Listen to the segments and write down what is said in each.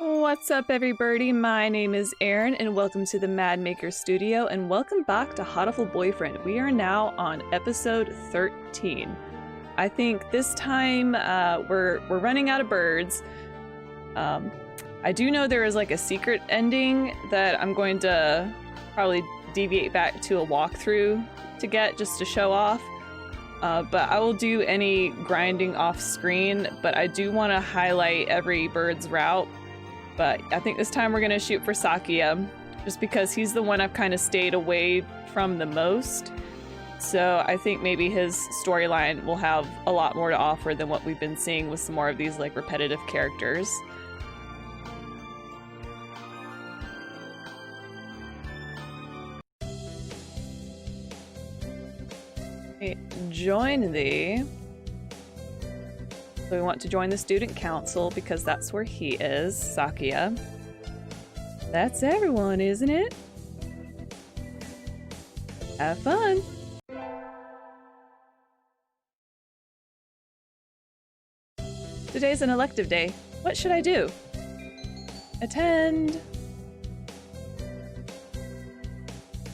What's up, everybody? My name is Erin, and welcome to the Mad Maker Studio, and welcome back to Hatoful Boyfriend. We are now on episode 13. I think this time we're running out of birds. I do know there is like a secret ending that I'm going to probably deviate back to a walkthrough to get just to show off. But I will do any grinding off screen, but I do want to highlight every bird's route. But I think this time we're going to shoot for Sakuya, just because he's the one I've kind of stayed away from the most. So I think maybe his storyline will have a lot more to offer than what we've been seeing with some more of these like repetitive characters. Okay, join thee. So we want to join the student council because that's where he is, Sakuya. That's everyone, isn't it? Have fun! Today's an elective day. What should I do? Attend.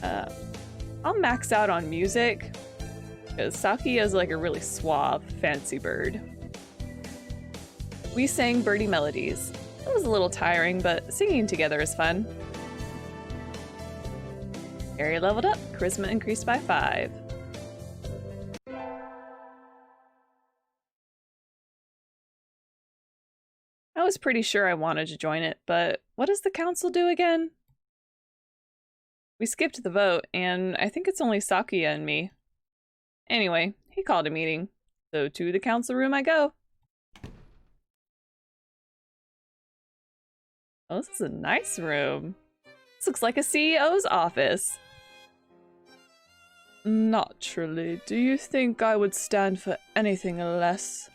I'll max out on music because Sakuya is like a really suave, fancy bird. We sang birdie melodies. It was a little tiring, but singing together is fun. Area leveled up, charisma increased by 5. I was pretty sure I wanted to join it, but what does the council do again? We skipped the vote, and I think it's only Sakuya and me. Anyway, he called a meeting, so to the council room I go. Oh, this is a nice room. This looks like a CEO's office. Naturally, do you think I would stand for anything less?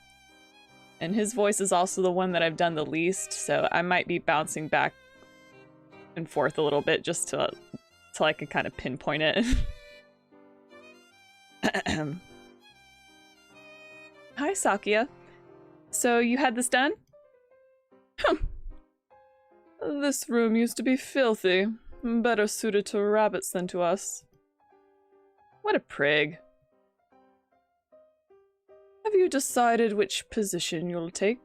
And his voice is also the one that I've done the least, so I might be bouncing back and forth a little bit just till I can kind of pinpoint it. Hi, Sakuya. So you had this done? This room used to be filthy. Better suited to rabbits than to us. What a prig. Have you decided which position you'll take?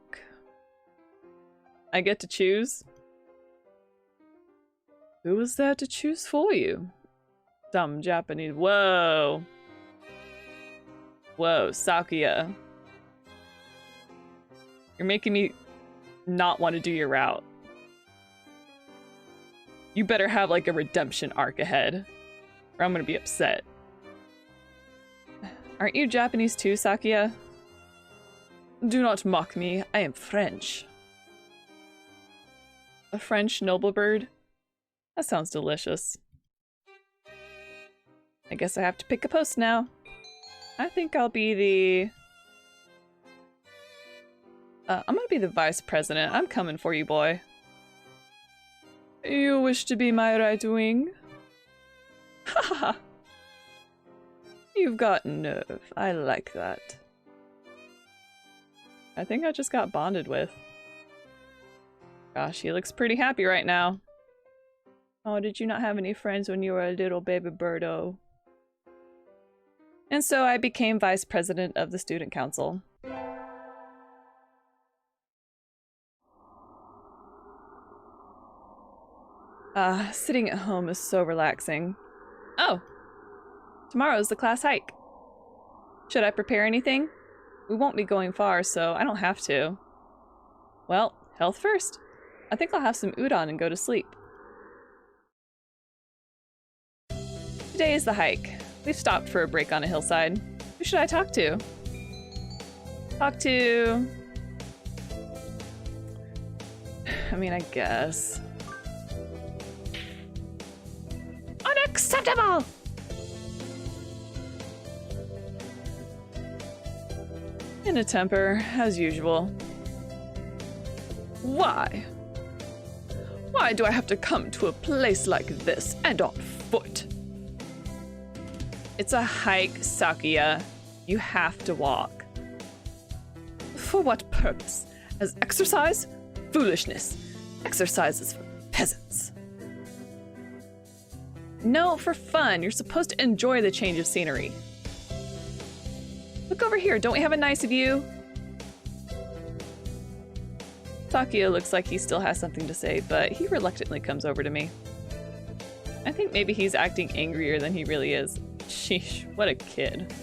I get to choose? Who was there to choose for you? Some Japanese— Whoa! Whoa, Sakuya. You're making me not want to do your route. You better have like a redemption arc ahead, or I'm gonna be upset. Aren't you Japanese too, Sakuya? Do not mock me, I am French. A French noble bird? That sounds delicious. I guess I have to pick a post now. I think I'll be the... I'm gonna be the vice president. I'm coming for you, boy. You wish to be my right wing? Haha! You've got nerve. I like that. I think I just got bonded with. Gosh, he looks pretty happy right now. Oh, did you not have any friends when you were a little baby birdo? And so I became vice president of the student council. Sitting at home is so relaxing. Oh! Tomorrow's the class hike. Should I prepare anything? We won't be going far, so I don't have to. Well, health first. I think I'll have some udon and go to sleep. Today is the hike. We've stopped for a break on a hillside. Who should I talk to? I mean, I guess. Unacceptable! In a temper, as usual. Why? Why do I have to come to a place like this and on foot? It's a hike, Sakuya. You have to walk. For what purpose? As exercise? Foolishness. Exercises for peasants. No, for fun. You're supposed to enjoy the change of scenery. Look over here. Don't we have a nice view? Sakuya looks like he still has something to say, but he reluctantly comes over to me. I think maybe he's acting angrier than he really is. Sheesh, what a kid.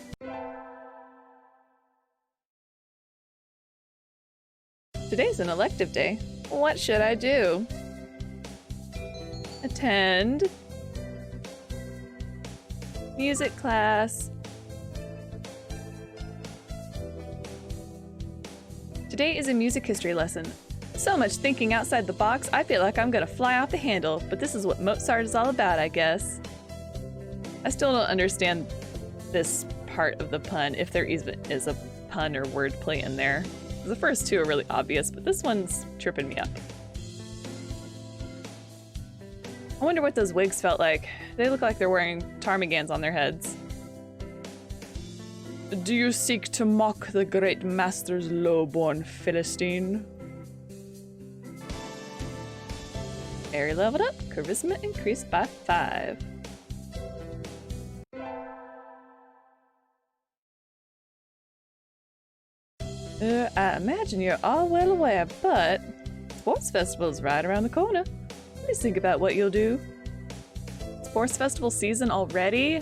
Today's an elective day. What should I do? Attend music class. Today is a music history lesson. So much thinking outside the box, I feel like I'm gonna fly off the handle, but this is what Mozart is all about, I guess. I still don't understand this part of the pun, if there is a pun or wordplay in there. The first two are really obvious, but this one's tripping me up. I wonder what those wigs felt like. They look like they're wearing ptarmigans on their heads. Do you seek to mock the great master's low-born Philistine? Airy leveled up, charisma increased by 5. I imagine you're all well aware, but Sports Festival's right around the corner. Please think about what you'll do. Sports Festival season already?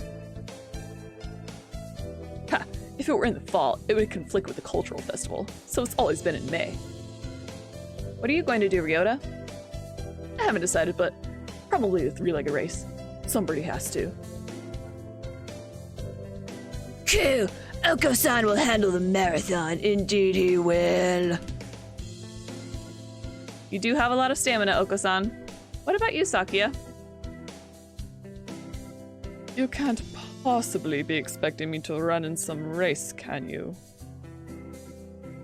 Ha! If it were in the fall, it would conflict with the cultural festival, so it's always been in May. What are you going to do, Ryota? I haven't decided, but probably the three-legged race. Somebody has to. Cool! Oko-san will handle the marathon. Indeed he will. You do have a lot of stamina, Oko-san. What about you, Sakuya? You can't possibly be expecting me to run in some race, can you?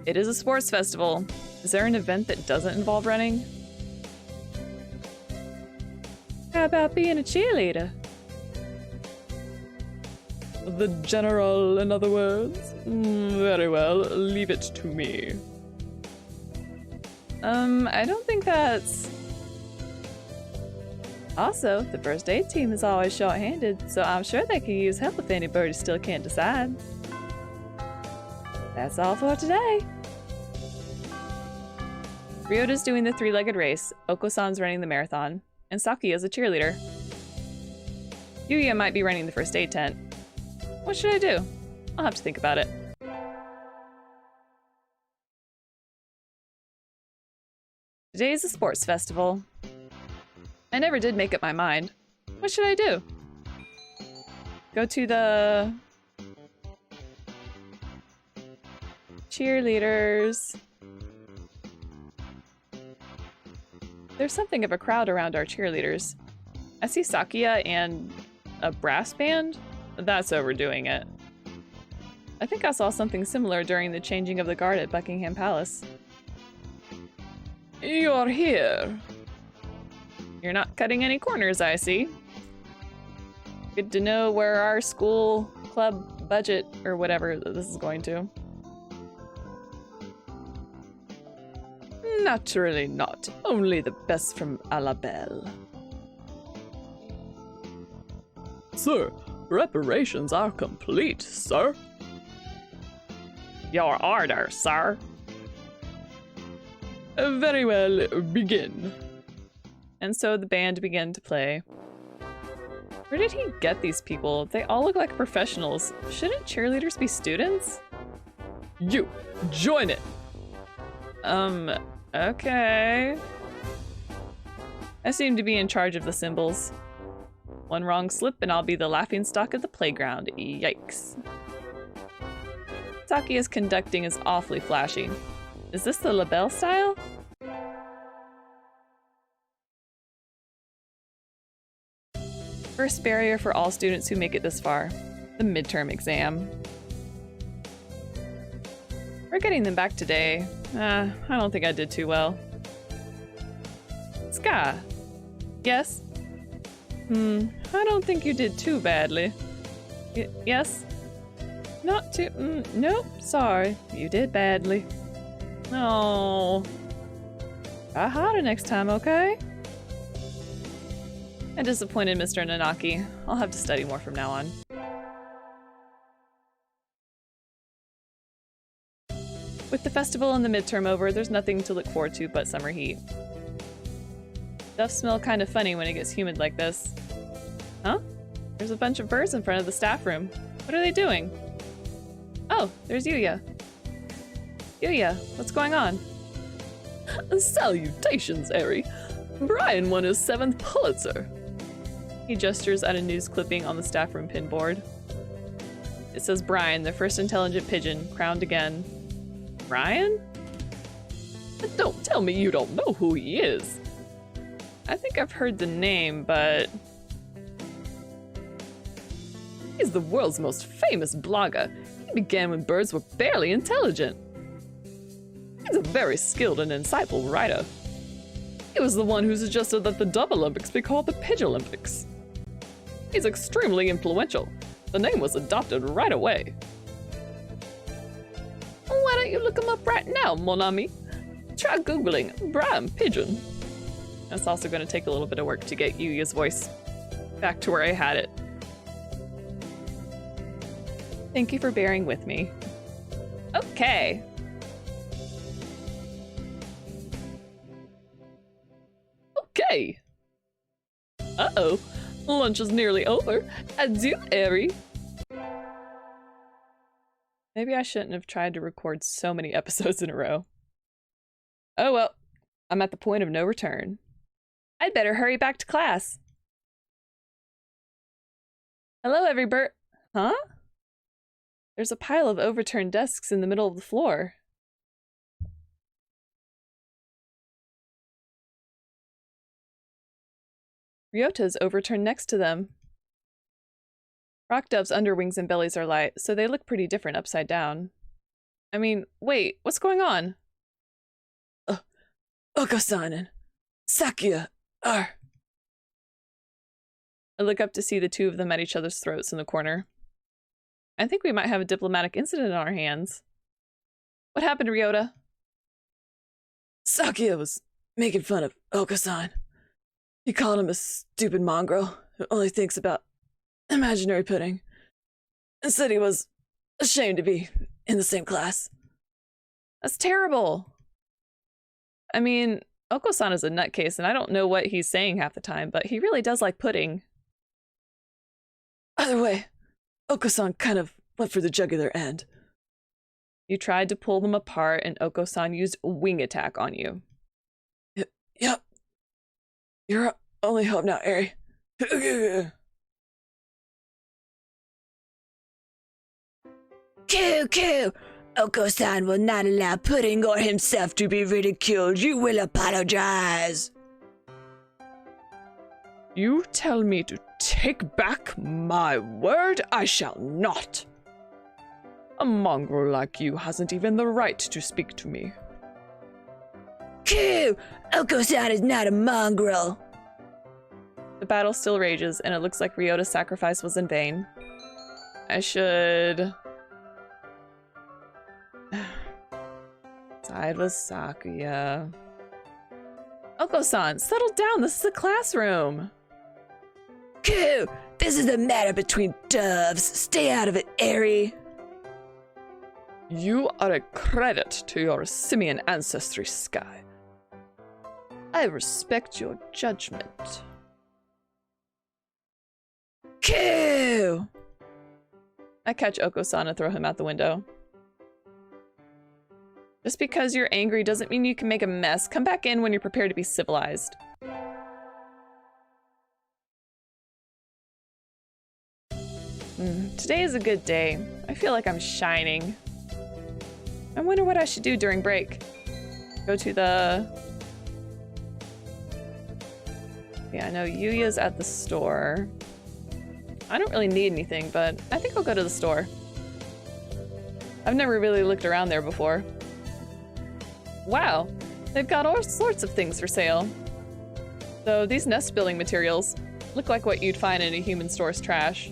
It is a sports festival. Is there an event that doesn't involve running? How about being a cheerleader? The general, in other words? Very well, leave it to me. I don't think that's... Also, the first aid team is always short-handed, so I'm sure they could use help if anybody still can't decide. That's all for today. Ryota's doing the three-legged race, Oko-san's running the marathon, and Sakuya's a cheerleader. Yuya might be running the first aid tent. What should I do? I'll have to think about it. Today is a sports festival. I never did make up my mind. What should I do? Go to the cheerleaders. There's something of a crowd around our cheerleaders. I see Sakuya and a brass band. That's overdoing it. I think I saw something similar during the changing of the guard at Buckingham Palace. You're here. You're not cutting any corners, I see. Good to know where our school club budget or whatever this is going to. Naturally not. Only the best from a la belle. Sir, preparations are complete, sir. Your order, sir. Very well, begin. And so the band began to play. Where did he get these people? They all look like professionals. Shouldn't cheerleaders be students? You, join it! Okay. I seem to be in charge of the cymbals. One wrong slip and I'll be the laughingstock of the playground. Yikes. Sakuya's conducting is awfully flashy. Is this the labelle style? First barrier for all students who make it this far. The midterm exam. We're getting them back today. I don't think I did too well. Ska. Yes? I don't think you did too badly. Yes? Not too... nope, sorry. You did badly. Oh. Try harder next time, okay? I disappointed Mr. Nanaki. I'll have to study more from now on. With the festival and the midterm over, there's nothing to look forward to but summer heat. Stuff smell kind of funny when it gets humid like this. Huh? There's a bunch of birds in front of the staff room. What are they doing? Oh, there's Yuya. Yuya, what's going on? Salutations, Eri. Brian won his 7th Pulitzer. He gestures at a news clipping on the staff room pin board. It says Brian, the first intelligent pigeon, crowned again. Brian? Don't tell me you don't know who he is. I think I've heard the name, but... He's the world's most famous blogger. He began when birds were barely intelligent. He's a very skilled and insightful writer. He was the one who suggested that the Dove Olympics be called the Pigeon Olympics. He's extremely influential. The name was adopted right away. Why don't you look him up right now, mon ami? Try googling Brian Pigeon. That's also going to take a little bit of work to get Yuya's voice back to where I had it. Thank you for bearing with me. Okay. Okay. Uh-oh. Lunch is nearly over. Adieu, Eri. Maybe I shouldn't have tried to record so many episodes in a row. Oh well, I'm at the point of no return. I'd better hurry back to class. Hello, everybody. Huh? There's a pile of overturned desks in the middle of the floor. Ryota's overturned next to them. Rock doves' underwings and bellies are light, so they look pretty different upside down. I mean, wait, what's going on? Oko-san and Sakuya are... I look up to see the two of them at each other's throats in the corner. I think we might have a diplomatic incident on our hands. What happened, Ryota? Sakuya was making fun of Oko-san. He called him a stupid mongrel who only thinks about imaginary pudding, and said he was ashamed to be in the same class. That's terrible. I mean, Oko-san is a nutcase, and I don't know what he's saying half the time, but he really does like pudding. Either way, Oko-san kind of went for the jugular end. You tried to pull them apart, and Oko-san used a wing attack on you. Yep. You're our only hope now, Eri. Coo! Oko-san will not allow pudding or himself to be ridiculed. You will apologize. You tell me to take back my word? I shall not. A mongrel like you hasn't even the right to speak to me. Coo! Oko-san is not a mongrel. The battle still rages, and it looks like Ryota's sacrifice was in vain. I should... side with Sakuya. Oko-san, settle down. This is a classroom. Coo! This is a matter between doves. Stay out of it, Eri. You are a credit to your simian ancestry, Sky. I respect your judgment. Coo! I catch Oko-san and throw him out the window. Just because you're angry doesn't mean you can make a mess. Come back in when you're prepared to be civilized. Today is a good day. I feel like I'm shining. I wonder what I should do during break. Go to the... Yeah, I know Yuya's at the store. I don't really need anything, but I think I'll go to the store. I've never really looked around there before. Wow, they've got all sorts of things for sale. So these nest building materials look like what you'd find in a human store's trash.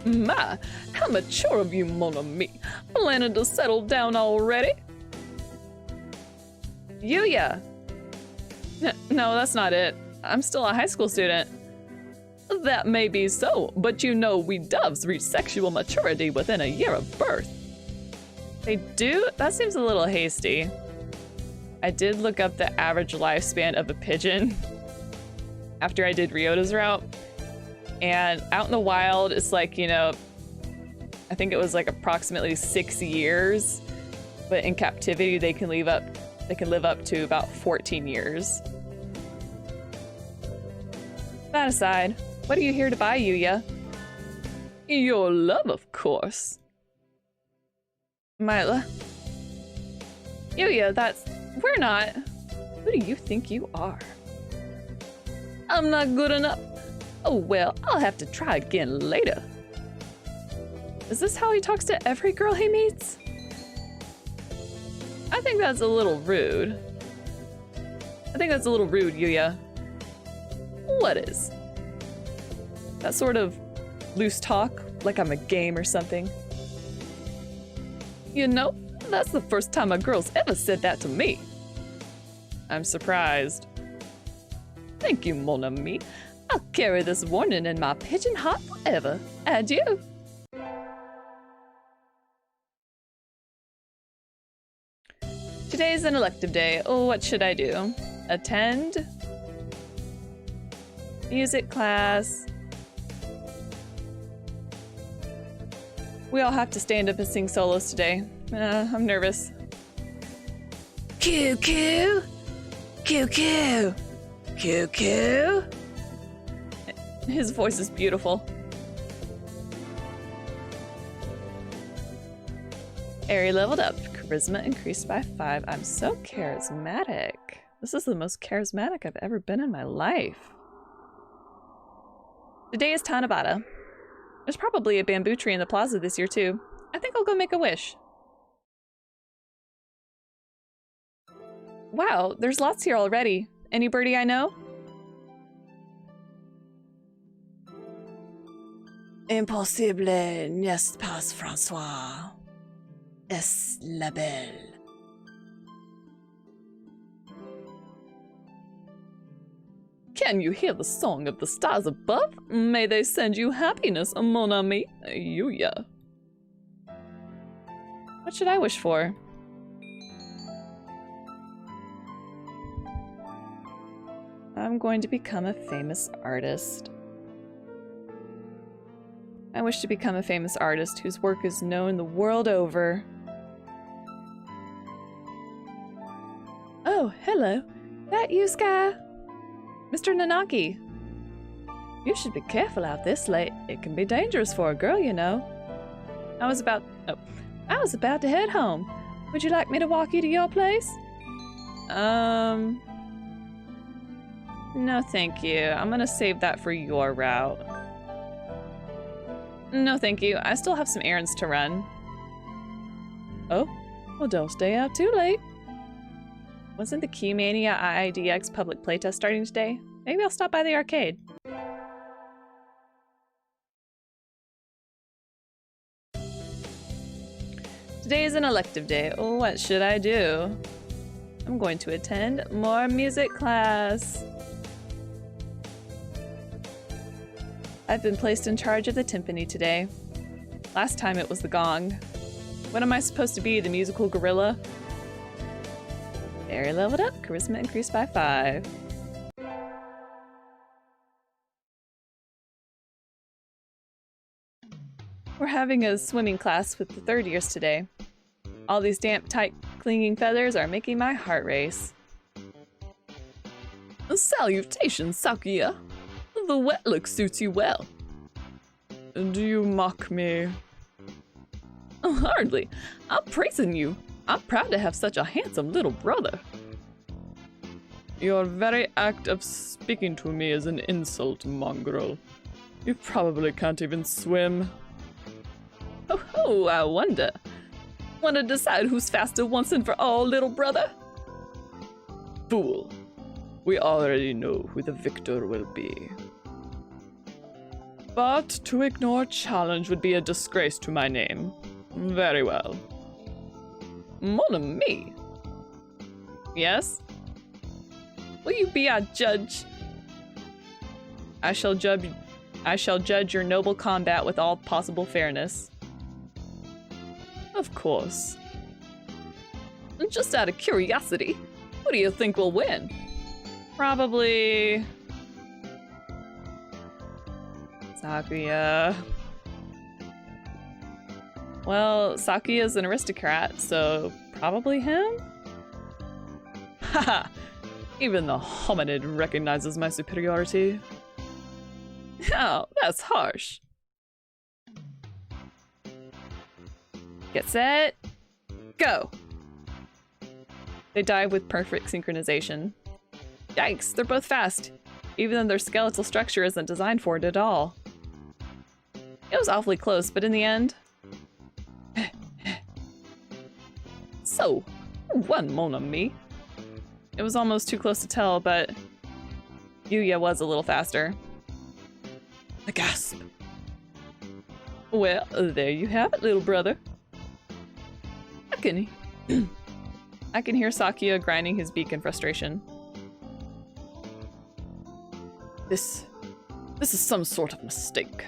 My, how mature of you, mon ami. Planning to settle down already? Yuya! No, that's not it. I'm still a high school student. That may be so, but you know we doves reach sexual maturity within a year of birth. They do? That seems a little hasty. I did look up the average lifespan of a pigeon after I did Ryota's route. And out in the wild, it's like, you know, I think it was like approximately 6 years. But in captivity, they can live up to about 14 years. That aside, what are you here to buy, Yuya? Your love, of course. Myla? Yuya, we're not. Who do you think you are? I'm not good enough. Oh well, I'll have to try again later. Is this how he talks to every girl he meets? I think that's a little rude. Yuya. What is? That sort of loose talk, like I'm a game or something. You know, that's the first time a girl's ever said that to me. I'm surprised. Thank you, mon ami. I'll carry this warning in my pigeon heart forever. Adieu. Today's an elective day. Oh, what should I do? Attend? Music class. We all have to stand up and sing solos today. I'm nervous. Coo coo! Coo coo! Coo coo! His voice is beautiful. Aerie leveled up. Charisma increased by 5. I'm so charismatic. This is the most charismatic I've ever been in my life. Today is Tanabata. There's probably a bamboo tree in the plaza this year too. I think I'll go make a wish. Wow, there's lots here already. Any birdie I know? Impossible n'est pas François. Es la belle. Can you hear the song of the stars above? May they send you happiness, mon ami, Yuya. What should I wish for? I'm going to become a famous artist. I wish to become a famous artist whose work is known the world over. Oh, hello. That you, Sky? Mr. Nanaki. You should be careful out this late. It can be dangerous for a girl, you know. I was about to head home. Would you like me to walk you to your place? No, thank you. I'm gonna save that for your route. No, thank you. I still have some errands to run. Oh, well, don't stay out too late. Wasn't the Keymania IIDX public playtest starting today? Maybe I'll stop by the arcade. Today is an elective day. What should I do? I'm going to attend more music class. I've been placed in charge of the timpani today. Last time it was the gong. What am I supposed to be, the musical gorilla? Aerie leveled up, charisma increased by 5. We're having a swimming class with the 3rd years today. All these damp, tight, clinging feathers are making my heart race. Salutations, Sakuya. The wet look suits you well. Do you mock me? Hardly. I'm praising you. I'm proud to have such a handsome little brother. Your very act of speaking to me is an insult, mongrel. You probably can't even swim. Oh, I wonder. Want to decide who's faster once and for all, little brother? Fool. We already know who the victor will be. But to ignore challenge would be a disgrace to my name. Very well. Mon ami. Yes? Will you be our judge? I shall judge your noble combat with all possible fairness. Of course. Just out of curiosity, who do you think will win? Probably... Sakuya. Well, Sakuya's an aristocrat, so probably him? Haha! Even the hominid recognizes my superiority. Oh, that's harsh. Get set, go! They dive with perfect synchronization. Yikes, they're both fast, even though their skeletal structure isn't designed for it at all. It was awfully close, but in the end... So, who won, mon ami? It was almost too close to tell, but Yuya was a little faster. A gasp. Well, there you have it, little brother. I can hear Sakuya grinding his beak in frustration. This is some sort of mistake.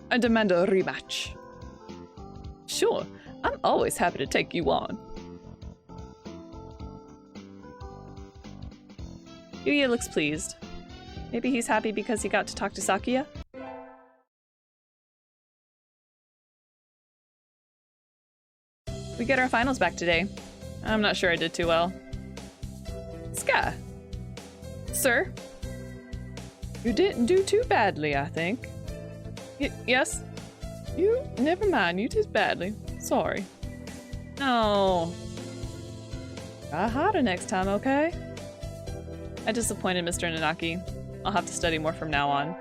I demand a rematch. Sure, I'm always happy to take you on. Yuya looks pleased. Maybe he's happy because he got to talk to Sakuya? We get our finals back today. I'm not sure I did too well. Ska! Sir? You didn't do too badly, I think. Yes? You? Never mind, you did badly. Sorry. No. Try harder next time, okay? I disappointed Mr. Nanaki. I'll have to study more from now on.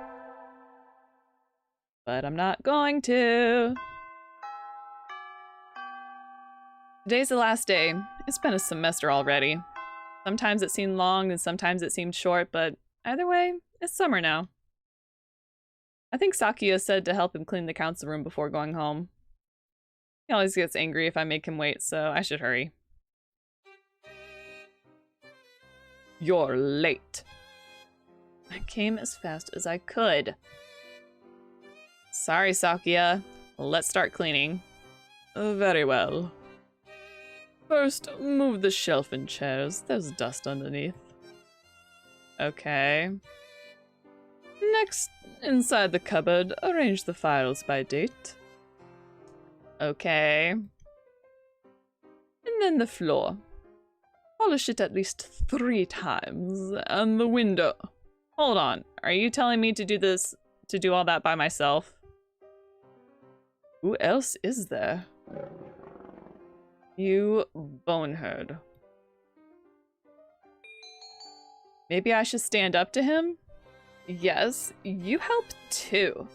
But I'm not going to. Today's the last day. It's been a semester already. Sometimes it seemed long and sometimes it seemed short, but either way, it's summer now. I think Sakuya said to help him clean the council room before going home. He always gets angry if I make him wait, so I should hurry. You're late. I came as fast as I could. Sorry, Sakuya. Let's start cleaning. Very well. First, move the shelf and chairs. There's dust underneath. Okay. Next, inside the cupboard, arrange the files by date. Okay. And then the floor. Polish it at least 3 times. And the window. Hold on. Are you telling me to do all that by myself? Who else is there? You boneherd. Maybe I should stand up to him? Yes, you help too.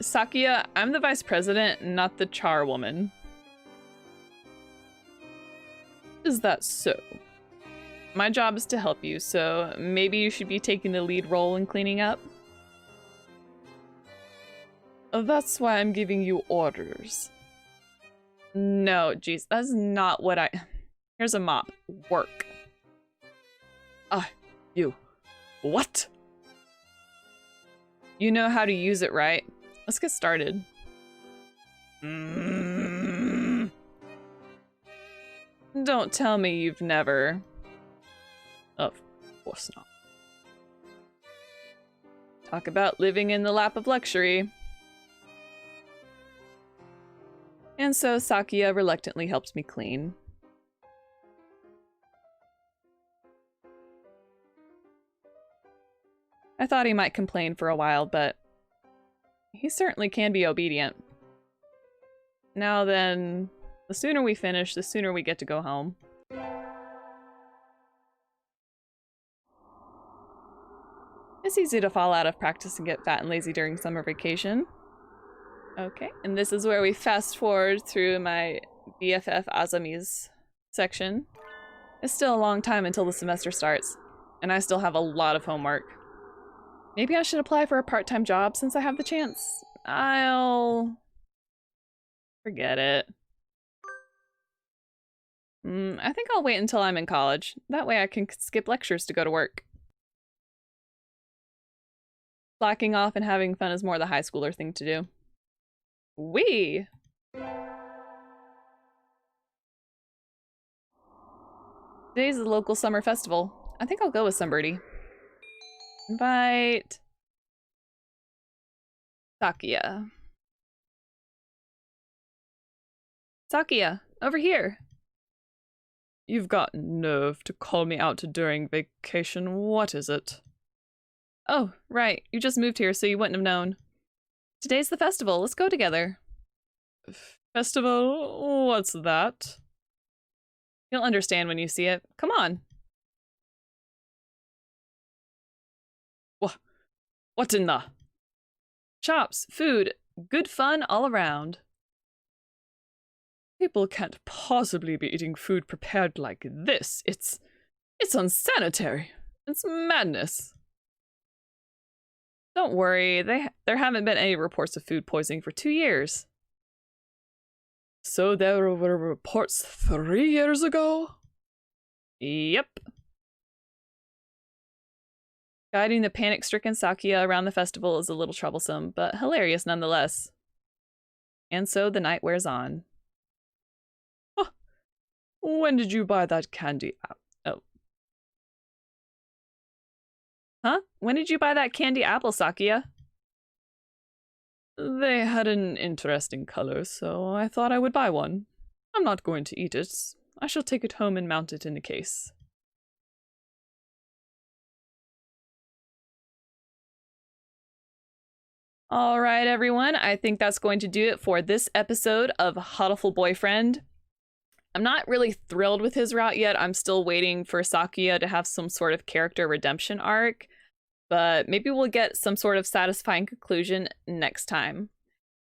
Sakuya, I'm the vice president, not the charwoman. Is that so? My job is to help you, so maybe you should be taking the lead role in cleaning up? That's why I'm giving you orders. No, jeez, that's not what I... Here's a mop. Work. You. What? You know how to use it, right? Let's get started. Don't tell me you've never... Of course not. Talk about living in the lap of luxury. And so Sakuya reluctantly helps me clean. I thought he might complain for a while, but he certainly can be obedient. Now then, the sooner we finish, the sooner we get to go home. It's easy to fall out of practice and get fat and lazy during summer vacation. Okay, and this is where we fast forward through my BFF Azami's section. It's still a long time until the semester starts, and I still have a lot of homework. Maybe I should apply for a part-time job since I have the chance. I'll... forget it. I think I'll wait until I'm in college. That way I can skip lectures to go to work. Slacking off and having fun is more the high schooler thing to do. Wee! Today's the local summer festival. I think I'll go with some birdie. Invite Sakuya. Sakuya, over here. You've got nerve to call me out during vacation. What is it? Oh, right. You just moved here, so you wouldn't have known. Today's the festival. Let's go together. Festival? What's that? You'll understand when you see it. Come on. What in the? Shops, food, good fun all around. People can't possibly be eating food prepared like this. It's unsanitary. It's madness. Don't worry, there haven't been any reports of food poisoning for 2 years. So there were reports 3 years ago? Yep. Guiding the panic-stricken Sakuya around the festival is a little troublesome, but hilarious nonetheless. And so the night wears on. Huh. When did you buy that candy apple? Oh. Huh? When did you buy that candy apple, Sakuya? They had an interesting color, so I thought I would buy one. I'm not going to eat it. I shall take it home and mount it in a case. All right, everyone. I think that's going to do it for this episode of Hatoful Boyfriend. I'm not really thrilled with his route yet. I'm still waiting for Sakuya to have some sort of character redemption arc, but maybe we'll get some sort of satisfying conclusion next time.